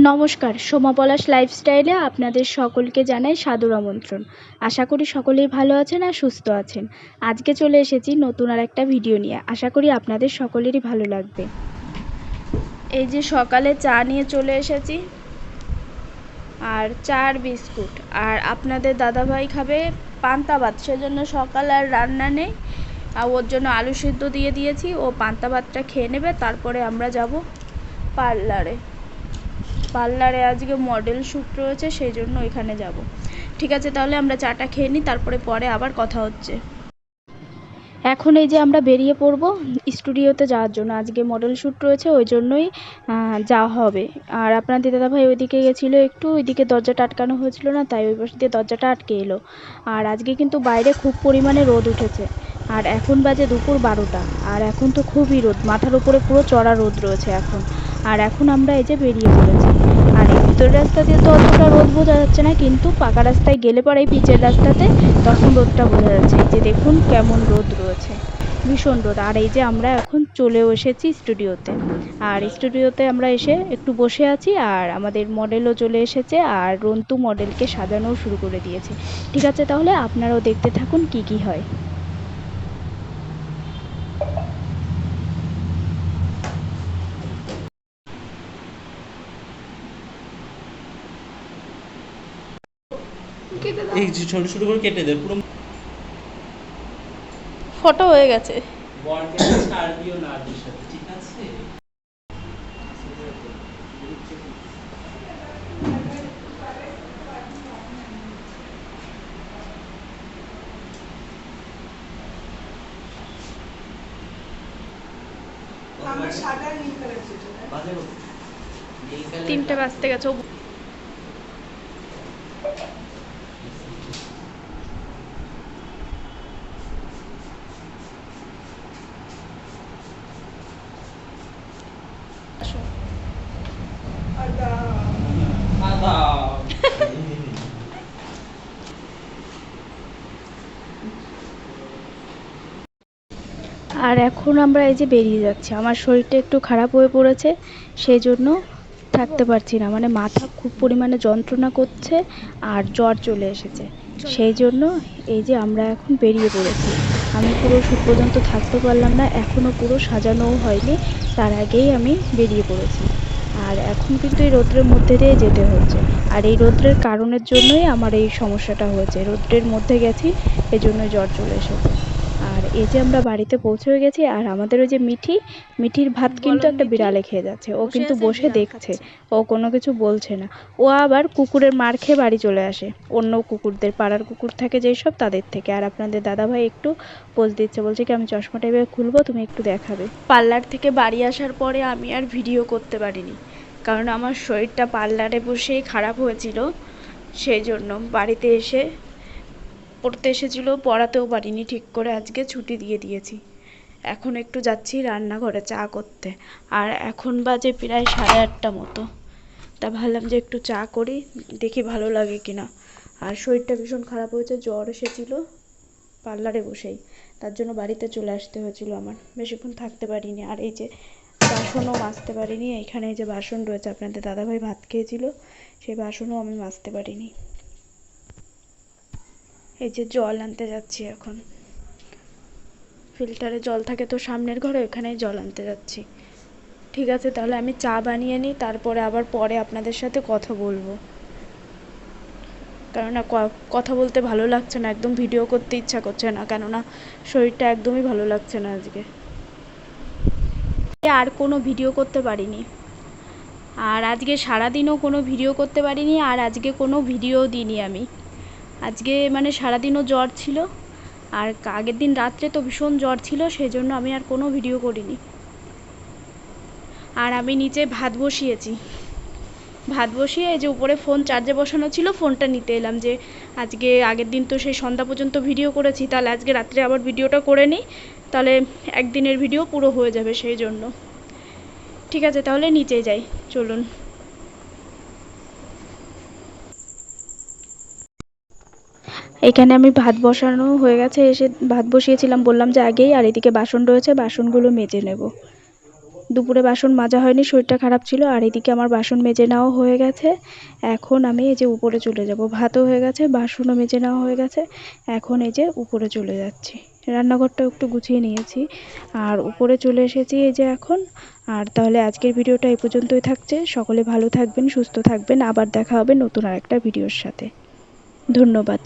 নমস্কার, সোমা পলাশ লাইফস্টাইলে আপনাদের সকলকে জানাই সাদর আমন্ত্রণ। আশা করি সকলেই ভালো আছেন আর সুস্থ আছেন। আজকে চলে এসেছি নতুন আর একটা ভিডিও নিয়ে। আশা করি আপনাদের সকলেরই ভালো লাগবে। এই যে সকালে চা নিয়ে চলে এসেছি, আর চা আর বিস্কুট। আর আপনাদের দাদাভাই খাবে পান্তা ভাত, সেজন্য সকাল আর রান্না নেই। আর ওর জন্য আলু সিদ্ধ দিয়ে দিয়েছি, ও পান্তা ভাতটা খেয়ে নেবে। তারপরে আমরা যাব পার্লারে আজকে মডেল শ্যুট রয়েছে, সেই জন্য এখানে যাব। ঠিক আছে, তাহলে আমরা চাটা খেয়ে নিই, তারপরে আবার কথা হচ্ছে। এখন এই যে আমরা বেরিয়ে পড়ব স্টুডিওতে যাওয়ার জন্য। আজকে মডেল শ্যুট রয়েছে, ওই জন্যই যাওয়া হবে। আর আপনার দাদাভাই ওইদিকে গেছিলো, একটু ওইদিকে দরজাটা আটকানো হয়েছিল না, তাই ওই পাশ দিয়ে দরজাটা আটকে এলো। আর আজকে কিন্তু বাইরে খুব পরিমাণে রোদ উঠেছে। আর এখন বাজে দুপুর 12টা, আর এখন তো খুবই রোদ, মাথার উপরে পুরো চড়া রোদ রয়েছে এখন। আর এখন আমরা এই যে বেরিয়ে পড়েছি। আর এই ভিতরের রাস্তা দিয়ে তো অতটা রোদ বোঝা যাচ্ছে না, কিন্তু পাকা রাস্তায় গেলে পরে এই পিচের রাস্তাতে তখন রোদটা বোঝা যাচ্ছে। এই যে দেখুন কেমন রোদ রয়েছে, ভীষণ রোদ। আর এই যে আমরা এখন চলেও এসেছি স্টুডিওতে। আর স্টুডিওতে আমরা এসে একটু বসে আছি, আর আমাদের মডেলও চলে এসেছে, আর রন্তু মডেলকে সাজানোও শুরু করে দিয়েছে। ঠিক আছে, তাহলে আপনারাও দেখতে থাকুন কি কি হয়। এই যে ছোট ছোট করে কেটে দে, পুরো ফটো হয়ে গেছে। বরকে ছাড় দিও না আর সাথে, ঠিক আছে? আমার শাটার নীল কালার ছিল বাজে কত? নীল কালার 3টে বাজতে গেছে। আদা আদা আর এখন আমরা এই যে বেরিয়ে যাচ্ছি। আমার শরীরটা একটু খারাপ হয়ে পড়েছে, সেই জন্য থাকতে পারছি না, মানে মাথা খুব পরিমাণে যন্ত্রণা করছে আর জ্বর চলে এসেছে। সেই জন্য এই যে আমরা এখন বেরিয়ে পড়েছি। আমি পুরো শুট পর্যন্ত থাকতে পারলাম না, এখনও পুরো সাজানোও হয়নি, তার আগেই আমি বেরিয়ে পড়েছি। আর এখন কিন্তু এই রৌদ্রের মধ্যে দিয়ে যেতে হচ্ছে। আর এই রৌদ্রের কারণের জন্যই আমার এই সমস্যাটা হয়েছে, রৌদ্রের মধ্যে গেছি, এজন্যই জ্বর চলে এসেছে। আর এই যে আমরা বাড়িতে পৌঁছে গেছি, আর আমাদের ওই যে মিঠির ভাত কিন্তু একটা বিড়ালে খেয়ে যাচ্ছে। ও কিন্তু বসে দেখছে, ও কোনো কিছু বলছে না। ও আবার কুকুরের মার খেয়ে বাড়ি চলে আসে, অন্য কুকুরদের, পাড়ার কুকুর থাকে যেই সব, তাদের থেকে। আর আপনাদের দাদাভাই একটু পোজ দিচ্ছে, বলছে কি আমি চশমাটা এবার খুলবো, তুমি একটু দেখাবে। পার্লার থেকে বাড়ি আসার পরে আমি আর ভিডিও করতে পারিনি, কারণ আমার শরীরটা পার্লারে বসেই খারাপ হয়েছিল। সেই জন্য বাড়িতে এসে পড়তে এসেছিলো, পড়াতেও পারিনি ঠিক করে, আজকে ছুটি দিয়ে দিয়েছি। এখন একটু যাচ্ছি রান্নাঘরে চা করতে। আর এখন বাজে প্রায় 8:30 মতো, তা ভাবলাম যে একটু চা করি, দেখি ভালো লাগে কিনা। আর শরীরটা ভীষণ খারাপ হয়েছে, জ্বর এসেছিলো পার্লারে বসেই, তার জন্য বাড়িতে চলে আসতে হয়েছিল আমার, বেশিক্ষণ থাকতে পারিনি। আর এই যে বাসনও মাজতে পারিনি, এখানে এই যে বাসন রয়েছে, আপনাদের দাদাভাই ভাত খেয়েছিল, সেই বাসনও আমি মাজতে পারিনি। এই যে জল আনতে যাচ্ছি এখন, ফিল্টারে জল থাকে তো সামনের ঘরে, ওখানেই জল আনতে যাচ্ছি। ঠিক আছে, তাহলে আমি চা বানিয়ে নিই, তারপরে আবার পরে আপনাদের সাথে কথা বলবো। কেননা কথা বলতে ভালো লাগছে না, একদম ভিডিও করতে ইচ্ছা করছে না, কেননা শরীরটা একদমই ভালো লাগছে না আজকে। আর কোনো ভিডিও করতে পারিনি, আর আজকে সারাদিনও কোনো ভিডিও করতে পারিনি, আর আজকে কোনো ভিডিও দিইনি আমি। আজকে মানে সারাদিনও জ্বর ছিল, আর আগের দিন রাত্রে তো ভীষণ জ্বর ছিল, সেই জন্য আমি আর কোনো ভিডিও করিনি। আর আমি নিচে ভাত বসিয়ে এই যে উপরে ফোন চার্জে বসানো ছিল, ফোনটা নিতে এলাম, যে আজকে আগের দিন তো সেই সন্ধ্যা পর্যন্ত ভিডিও করেছি, তাহলে আজকে রাত্রে আবার ভিডিওটা করে নিই, তাহলে একদিনের ভিডিও পুরো হয়ে যাবে, সেই জন্য। ঠিক আছে, তাহলে নিচে যাই, চলুন। এখানে আমি ভাত বসানো হয়ে গেছে, এসে ভাত বসিয়েছিলাম বললাম যে আগেই, আর এদিকে বাসন রয়েছে, বাসনগুলো মেজে নেব। দুপুরে বাসন মাজা হয়নি, শরীরটা খারাপ ছিল। আর এদিকে আমার বাসন মেজে নেওয়া হয়ে গেছে। এখন আমি এই যে উপরে চলে যাব, ভাতও হয়ে গেছে, বাসনও মেজে নেওয়া হয়ে গেছে। এখন এই যে উপরে চলে যাচ্ছি, রান্নাঘরটাও একটু গুছিয়ে নিয়েছি আর উপরে চলে এসেছি এই যে এখন। আর তাহলে আজকের ভিডিওটা এই পর্যন্তই থাকছে। সকলে ভালো থাকবেন, সুস্থ থাকবেন, আবার দেখা হবে নতুন আরেকটা ভিডিওর সাথে। ধন্যবাদ।